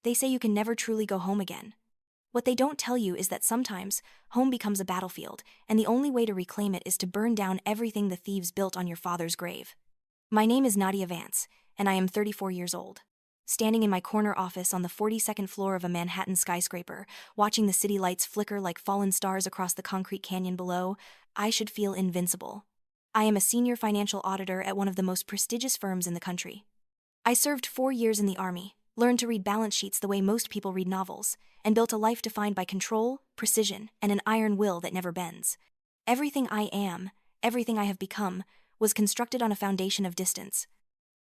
They say you can never truly go home again. What they don't tell you is that sometimes, home becomes a battlefield, and the only way to reclaim it is to burn down everything the thieves built on your father's grave. My name is Nadia Vance, and I am 34 years old. Standing in my corner office on the 42nd floor of a Manhattan skyscraper, watching the city lights flicker like fallen stars across the concrete canyon below, I should feel invincible. I am a senior financial auditor at one of the most prestigious firms in the country. I served 4 years in the Army, learned to read balance sheets the way most people read novels, and built a life defined by control, precision, and an iron will that never bends. Everything I am, everything I have become, was constructed on a foundation of distance.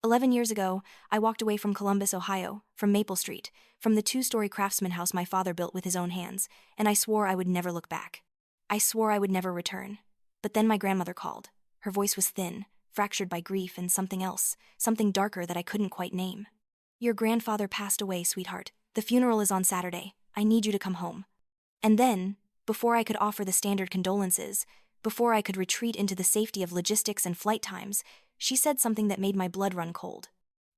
11 years ago, I walked away from Columbus, Ohio, from Maple Street, from the 2-story craftsman house my father built with his own hands, and I swore I would never look back. I swore I would never return. But then my grandmother called. Her voice was thin, fractured by grief and something else, something darker that I couldn't quite name. "Your grandfather passed away, sweetheart. The funeral is on Saturday. I need you to come home." And then, before I could offer the standard condolences, before I could retreat into the safety of logistics and flight times, she said something that made my blood run cold.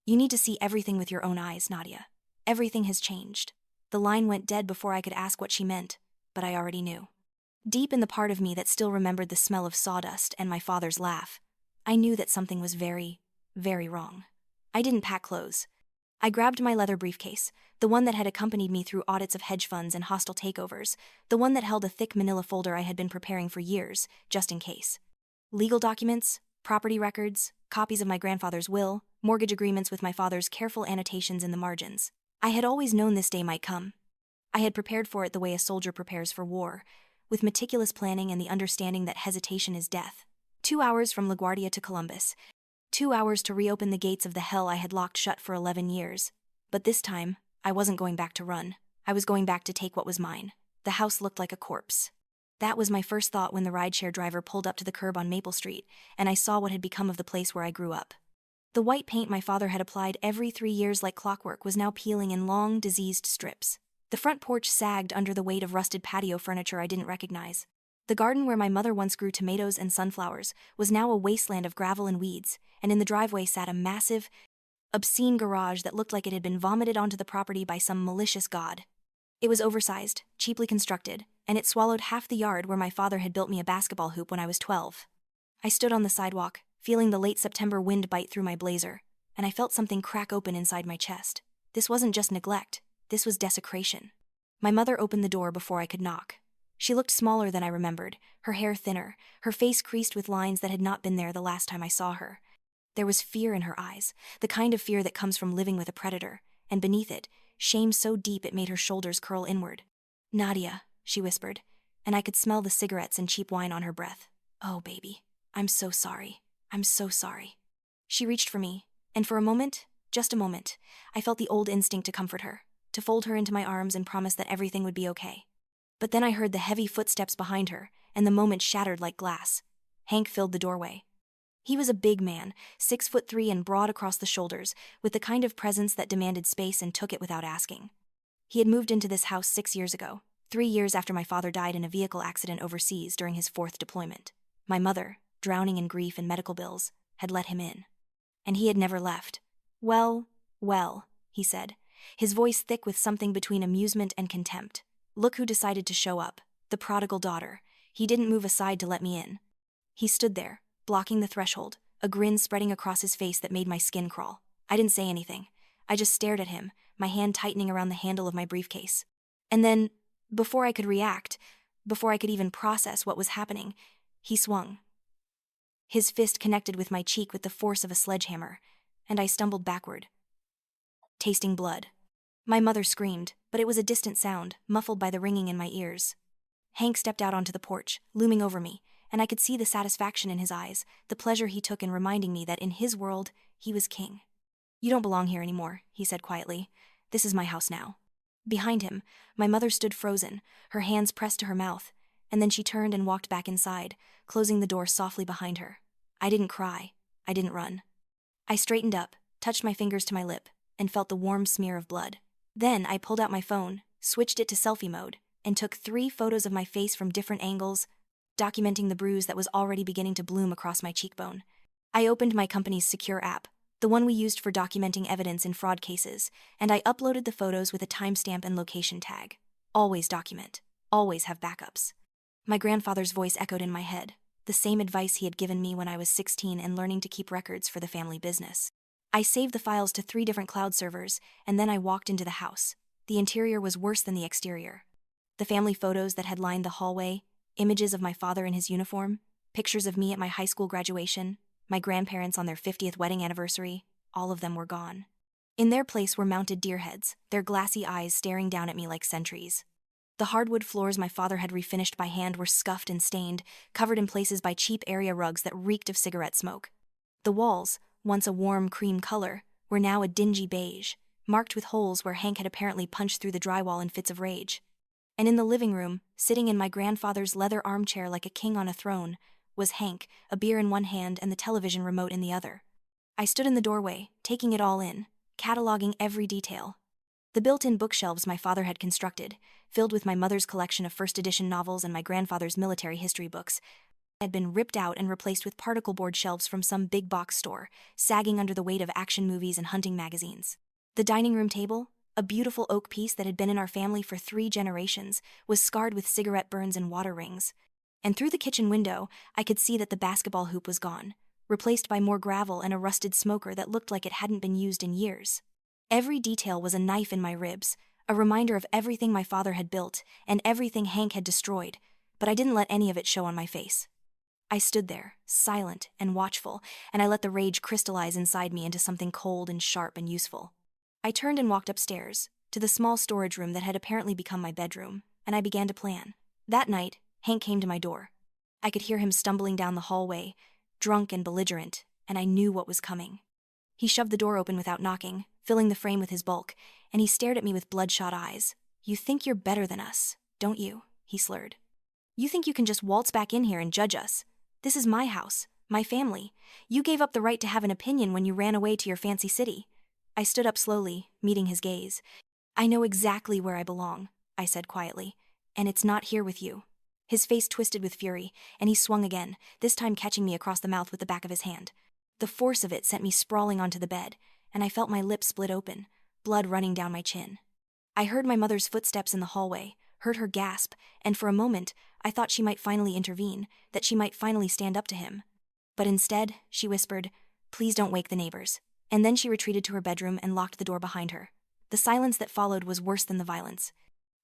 "You need to see everything with your own eyes, Nadia. Everything has changed." The line went dead before I could ask what she meant, but I already knew. Deep in the part of me that still remembered the smell of sawdust and my father's laugh, I knew that something was very, very wrong. I didn't pack clothes. I grabbed my leather briefcase, the one that had accompanied me through audits of hedge funds and hostile takeovers, the one that held a thick manila folder I had been preparing for years, just in case. Legal documents, property records, copies of my grandfather's will, mortgage agreements with my father's careful annotations in the margins. I had always known this day might come. I had prepared for it the way a soldier prepares for war, with meticulous planning and the understanding that hesitation is death. 2 hours from LaGuardia to Columbus. 2 hours to reopen the gates of the hell I had locked shut for 11 years. But this time, I wasn't going back to run. I was going back to take what was mine. The house looked like a corpse. That was my first thought when the rideshare driver pulled up to the curb on Maple Street, and I saw what had become of the place where I grew up. The white paint my father had applied every 3 years like clockwork was now peeling in long, diseased strips. The front porch sagged under the weight of rusted patio furniture I didn't recognize. The garden where my mother once grew tomatoes and sunflowers was now a wasteland of gravel and weeds, and in the driveway sat a massive, obscene garage that looked like it had been vomited onto the property by some malicious god. It was oversized, cheaply constructed, and it swallowed half the yard where my father had built me a basketball hoop when I was 12. I stood on the sidewalk, feeling the late September wind bite through my blazer, and I felt something crack open inside my chest. This wasn't just neglect, this was desecration. My mother opened the door before I could knock. She looked smaller than I remembered, her hair thinner, her face creased with lines that had not been there the last time I saw her. There was fear in her eyes, the kind of fear that comes from living with a predator, and beneath it, shame so deep it made her shoulders curl inward. "Nadia," she whispered, and I could smell the cigarettes and cheap wine on her breath. "Oh, baby, I'm so sorry. I'm so sorry." She reached for me, and for a moment, just a moment, I felt the old instinct to comfort her, to fold her into my arms and promise that everything would be okay. But then I heard the heavy footsteps behind her, and the moment shattered like glass. Hank filled the doorway. He was a big man, 6'3" and broad across the shoulders, with the kind of presence that demanded space and took it without asking. He had moved into this house 6 years ago, 3 years after my father died in a vehicle accident overseas during his 4th deployment. My mother, drowning in grief and medical bills, had let him in. And he had never left. "Well, he said, his voice thick with something between amusement and contempt. "Look who decided to show up, the prodigal daughter." He didn't move aside to let me in. He stood there, blocking the threshold, a grin spreading across his face that made my skin crawl. I didn't say anything. I just stared at him, my hand tightening around the handle of my briefcase. And then, before I could react, before I could even process what was happening, he swung. His fist connected with my cheek with the force of a sledgehammer, and I stumbled backward, tasting blood. My mother screamed, but it was a distant sound, muffled by the ringing in my ears. Hank stepped out onto the porch, looming over me, and I could see the satisfaction in his eyes, the pleasure he took in reminding me that in his world, he was king. "You don't belong here anymore," he said quietly. "This is my house now." Behind him, my mother stood frozen, her hands pressed to her mouth, and then she turned and walked back inside, closing the door softly behind her. I didn't cry. I didn't run. I straightened up, touched my fingers to my lip, and felt the warm smear of blood. Then I pulled out my phone, switched it to selfie mode, and took 3 photos of my face from different angles, documenting the bruise that was already beginning to bloom across my cheekbone. I opened my company's secure app, the one we used for documenting evidence in fraud cases, and I uploaded the photos with a timestamp and location tag. Always document. Always have backups. My grandfather's voice echoed in my head, the same advice he had given me when I was 16 and learning to keep records for the family business. I saved the files to 3 different cloud servers, and then I walked into the house. The interior was worse than the exterior. The family photos that had lined the hallway, images of my father in his uniform, pictures of me at my high school graduation, my grandparents on their 50th wedding anniversary, all of them were gone. In their place were mounted deer heads, their glassy eyes staring down at me like sentries. The hardwood floors my father had refinished by hand were scuffed and stained, covered in places by cheap area rugs that reeked of cigarette smoke. The walls, once a warm cream color, were now a dingy beige, marked with holes where Hank had apparently punched through the drywall in fits of rage. And in the living room, sitting in my grandfather's leather armchair like a king on a throne, was Hank, a beer in one hand and the television remote in the other. I stood in the doorway, taking it all in, cataloging every detail. The built-in bookshelves my father had constructed, filled with my mother's collection of first-edition novels and my grandfather's military history books, had been ripped out and replaced with particle board shelves from some big box store, sagging under the weight of action movies and hunting magazines. The dining room table, a beautiful oak piece that had been in our family for 3 generations, was scarred with cigarette burns and water rings. And through the kitchen window, I could see that the basketball hoop was gone, replaced by more gravel and a rusted smoker that looked like it hadn't been used in years. Every detail was a knife in my ribs, a reminder of everything my father had built and everything Hank had destroyed, but I didn't let any of it show on my face. I stood there, silent and watchful, and I let the rage crystallize inside me into something cold and sharp and useful. I turned and walked upstairs, to the small storage room that had apparently become my bedroom, and I began to plan. That night, Hank came to my door. I could hear him stumbling down the hallway, drunk and belligerent, and I knew what was coming. He shoved the door open without knocking, filling the frame with his bulk, and he stared at me with bloodshot eyes. "You think you're better than us, don't you?" he slurred. "You think you can just waltz back in here and judge us? This is my house, my family. You gave up the right to have an opinion when you ran away to your fancy city." I stood up slowly, meeting his gaze. "I know exactly where I belong," I said quietly, "and it's not here with you." His face twisted with fury, and he swung again, this time catching me across the mouth with the back of his hand. The force of it sent me sprawling onto the bed, and I felt my lips split open, blood running down my chin. I heard my mother's footsteps in the hallway, heard her gasp, and for a moment, I thought she might finally intervene, that she might finally stand up to him. But instead, she whispered, "Please don't wake the neighbors." And then she retreated to her bedroom and locked the door behind her. The silence that followed was worse than the violence.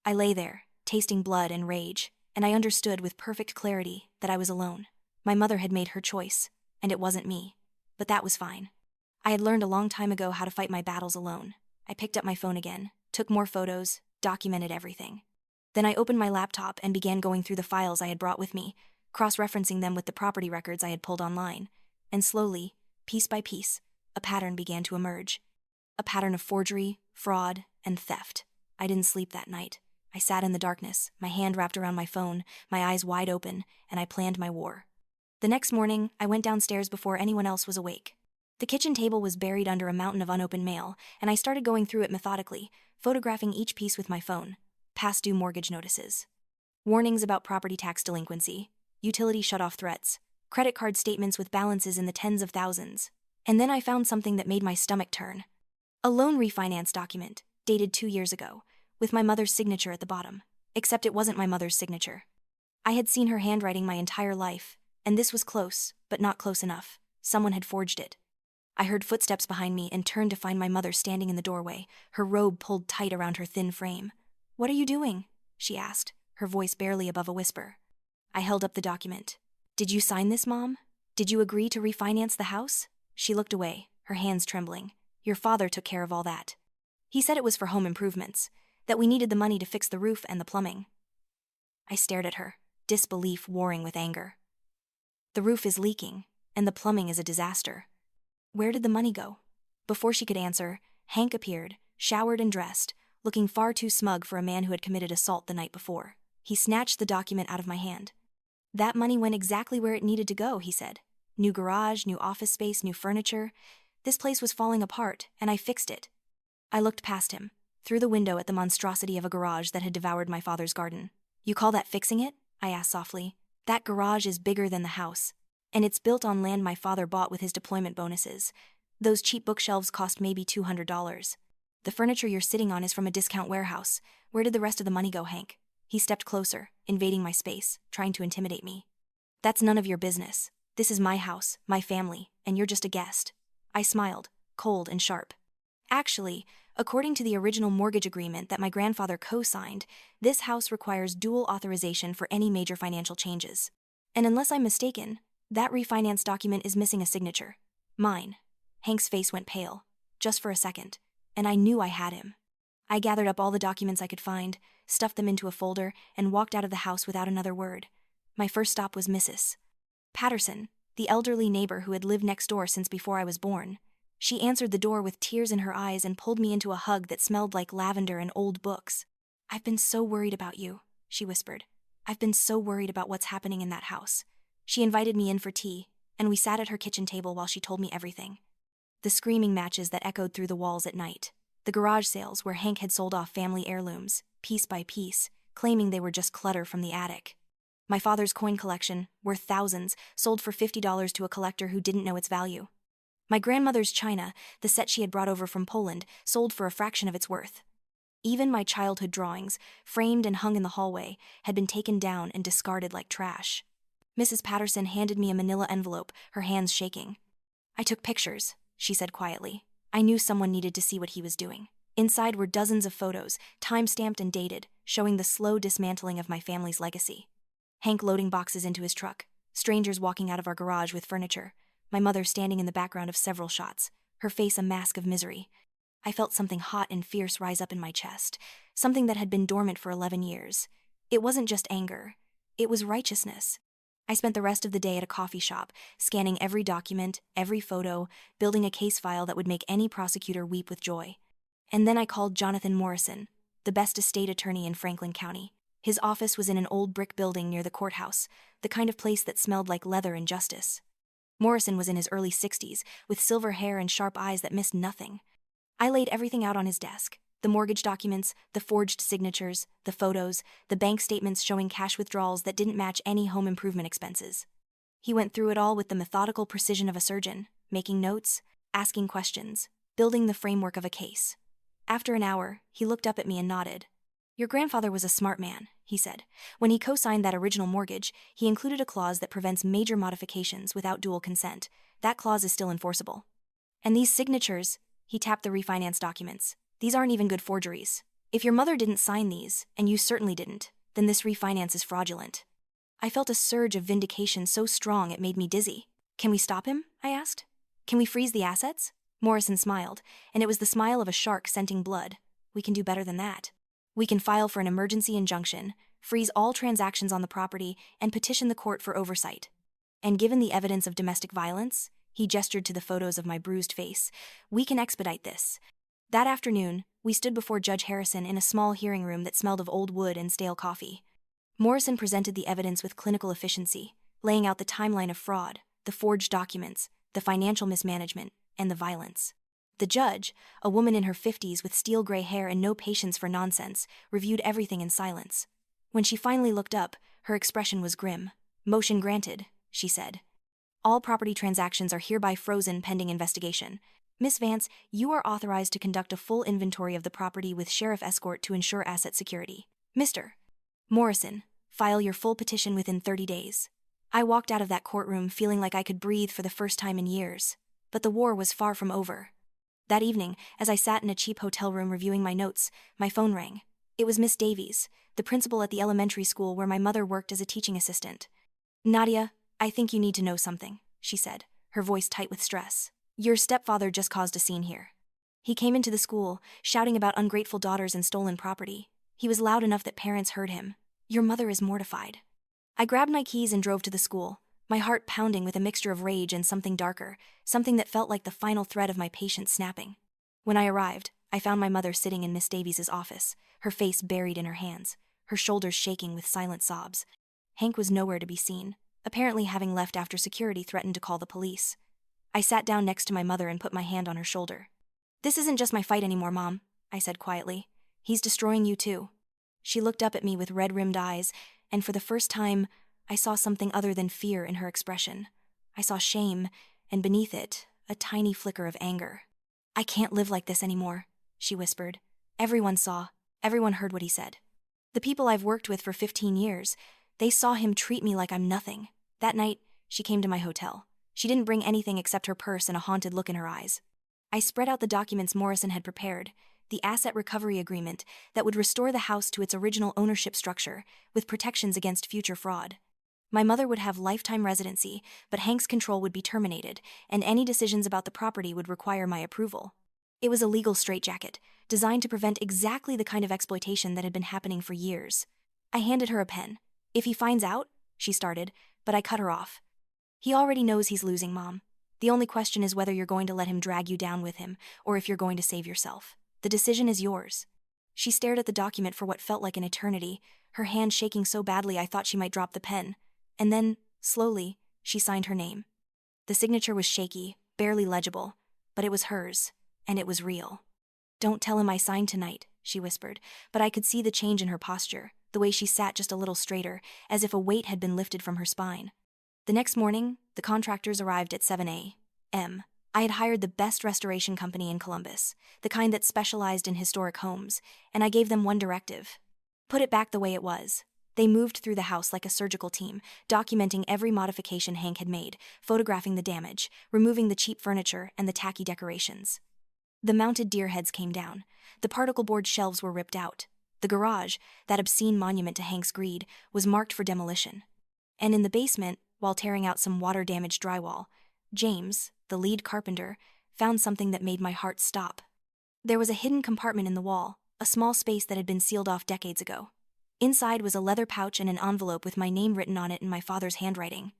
I lay there, tasting blood and rage, and I understood with perfect clarity that I was alone. My mother had made her choice, and it wasn't me. But that was fine. I had learned a long time ago how to fight my battles alone. I picked up my phone again, took more photos, documented everything. Then I opened my laptop and began going through the files I had brought with me, cross-referencing them with the property records I had pulled online. And slowly, piece by piece, a pattern began to emerge. A pattern of forgery, fraud, and theft. I didn't sleep that night. I sat in the darkness, my hand wrapped around my phone, my eyes wide open, and I planned my war. The next morning, I went downstairs before anyone else was awake. The kitchen table was buried under a mountain of unopened mail, and I started going through it methodically, photographing each piece with my phone. Past due mortgage notices, warnings about property tax delinquency, utility shutoff threats, credit card statements with balances in the tens of thousands. And then I found something that made my stomach turn. A loan refinance document, dated 2 years ago, with my mother's signature at the bottom. Except it wasn't my mother's signature. I had seen her handwriting my entire life, and this was close, but not close enough. Someone had forged it. I heard footsteps behind me and turned to find my mother standing in the doorway, her robe pulled tight around her thin frame. "What are you doing?" she asked, her voice barely above a whisper. I held up the document. "Did you sign this, Mom? Did you agree to refinance the house?" She looked away, her hands trembling. "Your father took care of all that. He said it was for home improvements, that we needed the money to fix the roof and the plumbing." I stared at her, disbelief warring with anger. "The roof is leaking, and the plumbing is a disaster. Where did the money go?" Before she could answer, Hank appeared, showered and dressed, looking far too smug for a man who had committed assault the night before. He snatched the document out of my hand. "That money went exactly where it needed to go," he said. "New garage, new office space, new furniture. This place was falling apart, and I fixed it." I looked past him, through the window at the monstrosity of a garage that had devoured my father's garden. "You call that fixing it?" I asked softly. "That garage is bigger than the house, and it's built on land my father bought with his deployment bonuses. Those cheap bookshelves cost maybe $200. The furniture you're sitting on is from a discount warehouse. Where did the rest of the money go, Hank? He stepped closer, invading my space, trying to intimidate me. That's none of your business. This is my house, my family, and you're just a guest. I smiled, cold and sharp. Actually, according to the original mortgage agreement that my grandfather co-signed, this house requires dual authorization for any major financial changes. And unless I'm mistaken, that refinance document is missing a signature. Mine. Hank's face went pale, just for a second, and I knew I had him. I gathered up all the documents I could find, stuffed them into a folder, and walked out of the house without another word. My first stop was Mrs. Patterson, the elderly neighbor who had lived next door since before I was born. She answered the door with tears in her eyes and pulled me into a hug that smelled like lavender and old books. "I've been so worried about you," she whispered. "I've been so worried about what's happening in that house." She invited me in for tea, and we sat at her kitchen table while she told me everything. The screaming matches that echoed through the walls at night. The garage sales where Hank had sold off family heirlooms, piece by piece, claiming they were just clutter from the attic. My father's coin collection, worth thousands, sold for $50 to a collector who didn't know its value. My grandmother's china, the set she had brought over from Poland, sold for a fraction of its worth. Even my childhood drawings, framed and hung in the hallway, had been taken down and discarded like trash. Mrs. Patterson handed me a manila envelope, her hands shaking. "I took pictures," she said quietly. "I knew someone needed to see what he was doing." Inside were dozens of photos, time-stamped and dated, showing the slow dismantling of my family's legacy. Hank loading boxes into his truck, strangers walking out of our garage with furniture, my mother standing in the background of several shots, her face a mask of misery. I felt something hot and fierce rise up in my chest, something that had been dormant for 11 years. It wasn't just anger. It was righteousness. I spent the rest of the day at a coffee shop, scanning every document, every photo, building a case file that would make any prosecutor weep with joy. And then I called Jonathan Morrison, the best estate attorney in Franklin County. His office was in an old brick building near the courthouse, the kind of place that smelled like leather and justice. Morrison was in his early 60s, with silver hair and sharp eyes that missed nothing. I laid everything out on his desk: the mortgage documents, the forged signatures, the photos, the bank statements showing cash withdrawals that didn't match any home improvement expenses. He went through it all with the methodical precision of a surgeon, making notes, asking questions, building the framework of a case. After an hour, he looked up at me and nodded. "Your grandfather was a smart man," he said. "When he co-signed that original mortgage, he included a clause that prevents major modifications without dual consent. That clause is still enforceable. And these signatures," he tapped the refinance documents, "these aren't even good forgeries. If your mother didn't sign these, and you certainly didn't, then this refinance is fraudulent." I felt a surge of vindication so strong it made me dizzy. "Can we stop him?" I asked. "Can we freeze the assets?" Morrison smiled, and it was the smile of a shark scenting blood. "We can do better than that. We can file for an emergency injunction, freeze all transactions on the property, and petition the court for oversight. And given the evidence of domestic violence," he gestured to the photos of my bruised face, "we can expedite this." That afternoon, we stood before Judge Harrison in a small hearing room that smelled of old wood and stale coffee. Morrison presented the evidence with clinical efficiency, laying out the timeline of fraud, the forged documents, the financial mismanagement, and the violence. The judge, a woman in her 50s with steel-gray hair and no patience for nonsense, reviewed everything in silence. When she finally looked up, her expression was grim. "Motion granted," she said. "All property transactions are hereby frozen pending investigation. Miss Vance, you are authorized to conduct a full inventory of the property with sheriff escort to ensure asset security. Mr. Morrison, file your full petition within 30 days. I walked out of that courtroom feeling like I could breathe for the first time in years. But the war was far from over. That evening, as I sat in a cheap hotel room reviewing my notes, my phone rang. It was Miss Davies, the principal at the elementary school where my mother worked as a teaching assistant. "Nadia, I think you need to know something," she said, her voice tight with stress. "Your stepfather just caused a scene here. He came into the school, shouting about ungrateful daughters and stolen property. He was loud enough that parents heard him. Your mother is mortified." I grabbed my keys and drove to the school, my heart pounding with a mixture of rage and something darker, something that felt like the final thread of my patience snapping. When I arrived, I found my mother sitting in Miss Davies' office, her face buried in her hands, her shoulders shaking with silent sobs. Hank was nowhere to be seen, apparently having left after security threatened to call the police. I sat down next to my mother and put my hand on her shoulder. "This isn't just my fight anymore, Mom," I said quietly. "He's destroying you too." She looked up at me with red-rimmed eyes, and for the first time, I saw something other than fear in her expression. I saw shame, and beneath it, a tiny flicker of anger. "I can't live like this anymore," she whispered. Everyone saw, everyone heard what he said. The people I've worked with for 15 years, they saw him treat me like I'm nothing. That night, she came to my hotel. She didn't bring anything except her purse and a haunted look in her eyes. I spread out the documents Morrison had prepared, the asset recovery agreement that would restore the house to its original ownership structure, with protections against future fraud. My mother would have lifetime residency, but Hank's control would be terminated, and any decisions about the property would require my approval. It was a legal straitjacket, designed to prevent exactly the kind of exploitation that had been happening for years. I handed her a pen. "If he finds out," she started, but I cut her off. "He already knows he's losing, Mom. The only question is whether you're going to let him drag you down with him, or if you're going to save yourself. The decision is yours." She stared at the document for what felt like an eternity, her hand shaking so badly I thought she might drop the pen. And then, slowly, she signed her name. The signature was shaky, barely legible, but it was hers, and it was real. "Don't tell him I signed tonight," she whispered, but I could see the change in her posture, the way she sat just a little straighter, as if a weight had been lifted from her spine. The next morning, the contractors arrived at 7 a.m. I had hired the best restoration company in Columbus, the kind that specialized in historic homes, and I gave them one directive: put it back the way it was. They moved through the house like a surgical team, documenting every modification Hank had made, photographing the damage, removing the cheap furniture and the tacky decorations. The mounted deer heads came down. The particle board shelves were ripped out. The garage, that obscene monument to Hank's greed, was marked for demolition. And in the basement, while tearing out some water-damaged drywall, James, the lead carpenter, found something that made my heart stop. There was a hidden compartment in the wall, a small space that had been sealed off decades ago. Inside was a leather pouch and an envelope with my name written on it in my father's handwriting.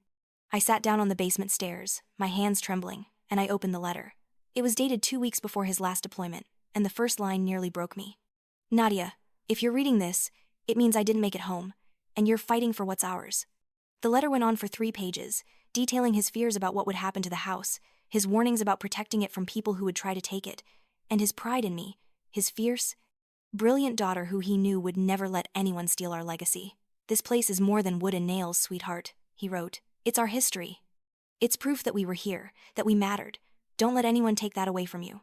I sat down on the basement stairs, my hands trembling, and I opened the letter. It was dated 2 weeks before his last deployment, and the first line nearly broke me. "Nadia, if you're reading this, it means I didn't make it home, and you're fighting for what's ours." The letter went on for 3 pages, detailing his fears about what would happen to the house, his warnings about protecting it from people who would try to take it, and his pride in me, his fierce, brilliant daughter who he knew would never let anyone steal our legacy. "This place is more than wood and nails, sweetheart," he wrote. "It's our history. It's proof that we were here, that we mattered. Don't let anyone take that away from you."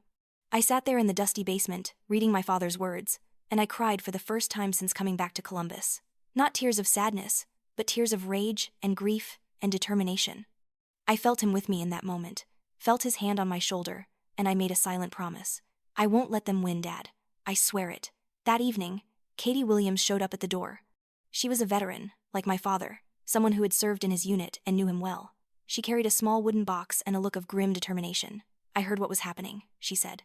I sat there in the dusty basement, reading my father's words, and I cried for the first time since coming back to Columbus. Not tears of sadness, but tears of rage and grief and determination. I felt him with me in that moment, felt his hand on my shoulder, and I made a silent promise. "I won't let them win, Dad. I swear it." That evening, Katie Williams showed up at the door. She was a veteran, like my father, someone who had served in his unit and knew him well. She carried a small wooden box and a look of grim determination. "I heard what was happening," she said.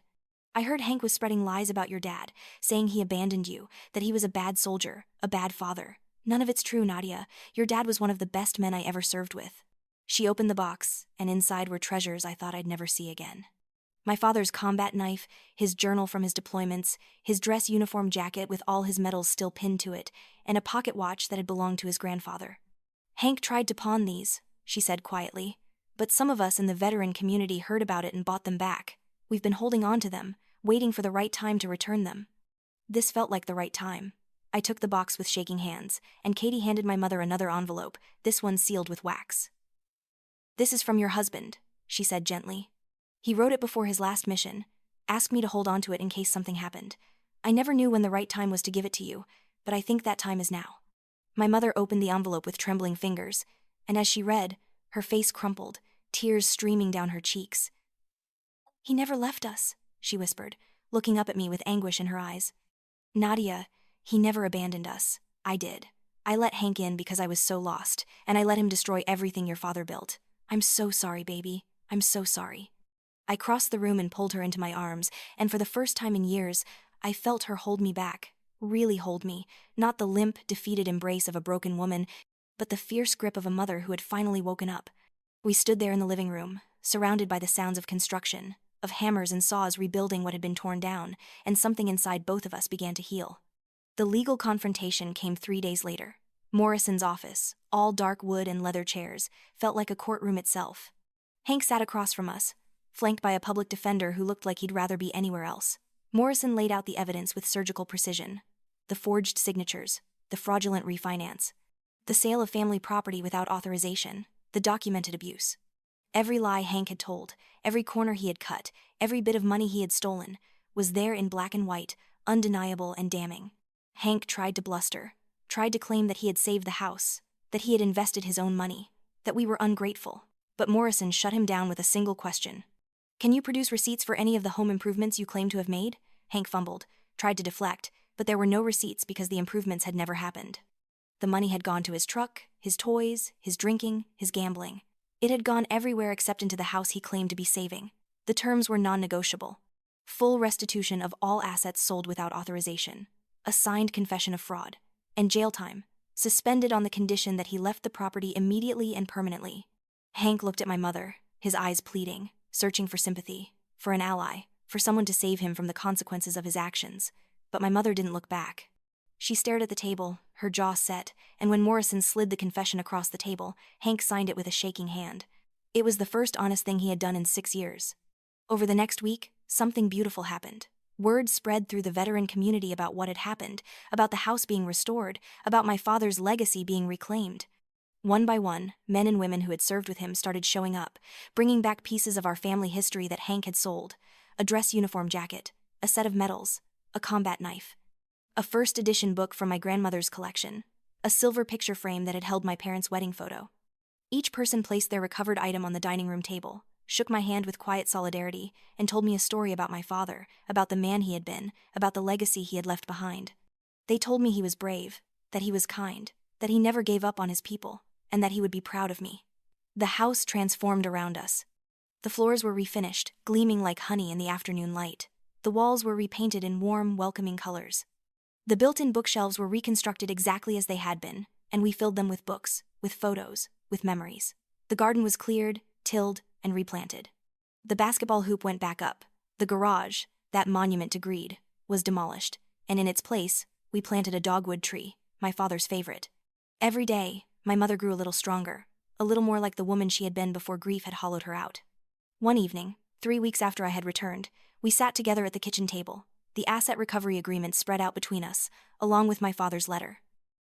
"I heard Hank was spreading lies about your dad, saying he abandoned you, that he was a bad soldier, a bad father. None of it's true, Nadia. Your dad was one of the best men I ever served with." She opened the box, and inside were treasures I thought I'd never see again. My father's combat knife, his journal from his deployments, his dress uniform jacket with all his medals still pinned to it, and a pocket watch that had belonged to his grandfather. "Hank tried to pawn these," she said quietly, "but some of us in the veteran community heard about it and bought them back. We've been holding on to them, waiting for the right time to return them." This felt like the right time. I took the box with shaking hands, and Katie handed my mother another envelope, this one sealed with wax. "This is from your husband," she said gently. "He wrote it before his last mission, asked me to hold on to it in case something happened. I never knew when the right time was to give it to you, but I think that time is now." My mother opened the envelope with trembling fingers, and as she read, her face crumpled, tears streaming down her cheeks. "He never left us," she whispered, looking up at me with anguish in her eyes. "Nadia, he never abandoned us. I did. I let Hank in because I was so lost, and I let him destroy everything your father built. I'm so sorry, baby. I'm so sorry." I crossed the room and pulled her into my arms, and for the first time in years, I felt her hold me back, really hold me, not the limp, defeated embrace of a broken woman, but the fierce grip of a mother who had finally woken up. We stood there in the living room, surrounded by the sounds of construction, of hammers and saws rebuilding what had been torn down, and something inside both of us began to heal. The legal confrontation came 3 days later. Morrison's office, all dark wood and leather chairs, felt like a courtroom itself. Hank sat across from us, flanked by a public defender who looked like he'd rather be anywhere else. Morrison laid out the evidence with surgical precision. The forged signatures, the fraudulent refinance, the sale of family property without authorization, the documented abuse. Every lie Hank had told, every corner he had cut, every bit of money he had stolen, was there in black and white, undeniable and damning. Hank tried to bluster, tried to claim that he had saved the house, that he had invested his own money, that we were ungrateful. But Morrison shut him down with a single question. "Can you produce receipts for any of the home improvements you claim to have made?" Hank fumbled, tried to deflect, but there were no receipts because the improvements had never happened. The money had gone to his truck, his toys, his drinking, his gambling. It had gone everywhere except into the house he claimed to be saving. The terms were non-negotiable. Full restitution of all assets sold without authorization, a signed confession of fraud, and jail time, suspended on the condition that he left the property immediately and permanently. Hank looked at my mother, his eyes pleading, searching for sympathy, for an ally, for someone to save him from the consequences of his actions, but my mother didn't look back. She stared at the table, her jaw set, and when Morrison slid the confession across the table, Hank signed it with a shaking hand. It was the first honest thing he had done in 6 years. Over the next week, something beautiful happened. Word spread through the veteran community about what had happened, about the house being restored, about my father's legacy being reclaimed. One by one, men and women who had served with him started showing up, bringing back pieces of our family history that Hank had sold: a dress uniform jacket, a set of medals, a combat knife, a first edition book from my grandmother's collection, a silver picture frame that had held my parents' wedding photo. Each person placed their recovered item on the dining room table, shook my hand with quiet solidarity, and told me a story about my father, about the man he had been, about the legacy he had left behind. They told me he was brave, that he was kind, that he never gave up on his people, and that he would be proud of me. The house transformed around us. The floors were refinished, gleaming like honey in the afternoon light. The walls were repainted in warm, welcoming colors. The built-in bookshelves were reconstructed exactly as they had been, and we filled them with books, with photos, with memories. The garden was cleared, tilled, and replanted. The basketball hoop went back up. The garage, that monument to greed, was demolished, and in its place, we planted a dogwood tree, my father's favorite. Every day, my mother grew a little stronger, a little more like the woman she had been before grief had hollowed her out. One evening, 3 weeks after I had returned, we sat together at the kitchen table, the asset recovery agreement spread out between us, along with my father's letter.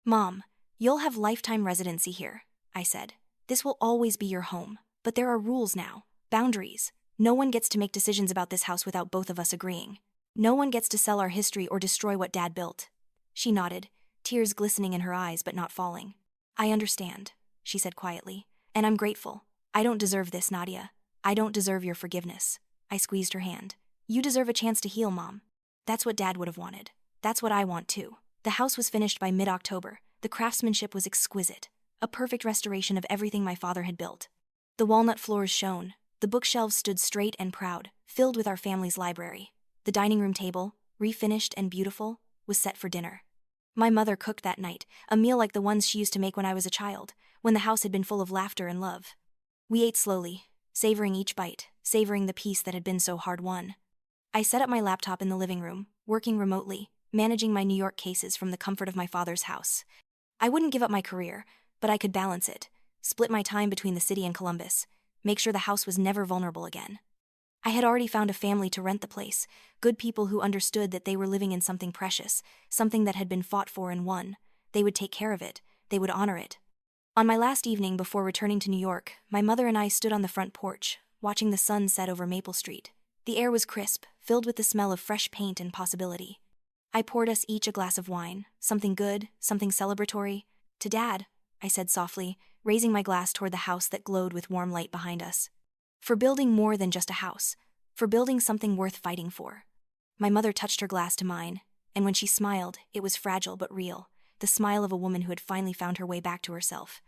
"Mom, you'll have lifetime residency here," I said. "This will always be your home, but there are rules now, boundaries. No one gets to make decisions about this house without both of us agreeing. No one gets to sell our history or destroy what Dad built." She nodded, tears glistening in her eyes but not falling. "I understand," she said quietly, "and I'm grateful. I don't deserve this, Nadia. I don't deserve your forgiveness." I squeezed her hand. "You deserve a chance to heal, Mom. That's what Dad would have wanted. That's what I want too." The house was finished by mid-October. The craftsmanship was exquisite, a perfect restoration of everything my father had built. The walnut floors shone. The bookshelves stood straight and proud, filled with our family's library. The dining room table, refinished and beautiful, was set for dinner. My mother cooked that night, a meal like the ones she used to make when I was a child, when the house had been full of laughter and love. We ate slowly, savoring each bite, savoring the peace that had been so hard won. I set up my laptop in the living room, working remotely, managing my New York cases from the comfort of my father's house. I wouldn't give up my career, but I could balance it, split my time between the city and Columbus, make sure the house was never vulnerable again. I had already found a family to rent the place, good people who understood that they were living in something precious, something that had been fought for and won. They would take care of it, they would honor it. On my last evening before returning to New York, my mother and I stood on the front porch, watching the sun set over Maple Street. The air was crisp, filled with the smell of fresh paint and possibility. I poured us each a glass of wine, something good, something celebratory. "To Dad," I said softly, raising my glass toward the house that glowed with warm light behind us. "For building more than just a house, for building something worth fighting for." My mother touched her glass to mine, and when she smiled, it was fragile but real, the smile of a woman who had finally found her way back to herself.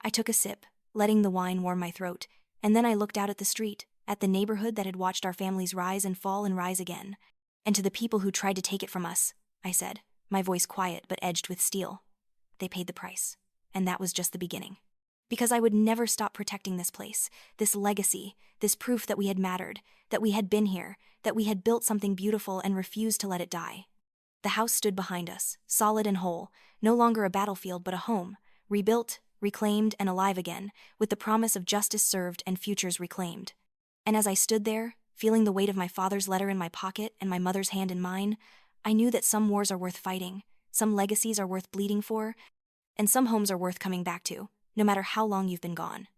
I took a sip, letting the wine warm my throat, and then I looked out at the street, at the neighborhood that had watched our families rise and fall and rise again. "And to the people who tried to take it from us," I said, my voice quiet but edged with steel. "They paid the price, and that was just the beginning. Because I would never stop protecting this place, this legacy, this proof that we had mattered, that we had been here, that we had built something beautiful and refused to let it die." The house stood behind us, solid and whole, no longer a battlefield but a home, rebuilt, reclaimed, and alive again, with the promise of justice served and futures reclaimed. And as I stood there, feeling the weight of my father's letter in my pocket and my mother's hand in mine, I knew that some wars are worth fighting, some legacies are worth bleeding for, and some homes are worth coming back to, no matter how long you've been gone.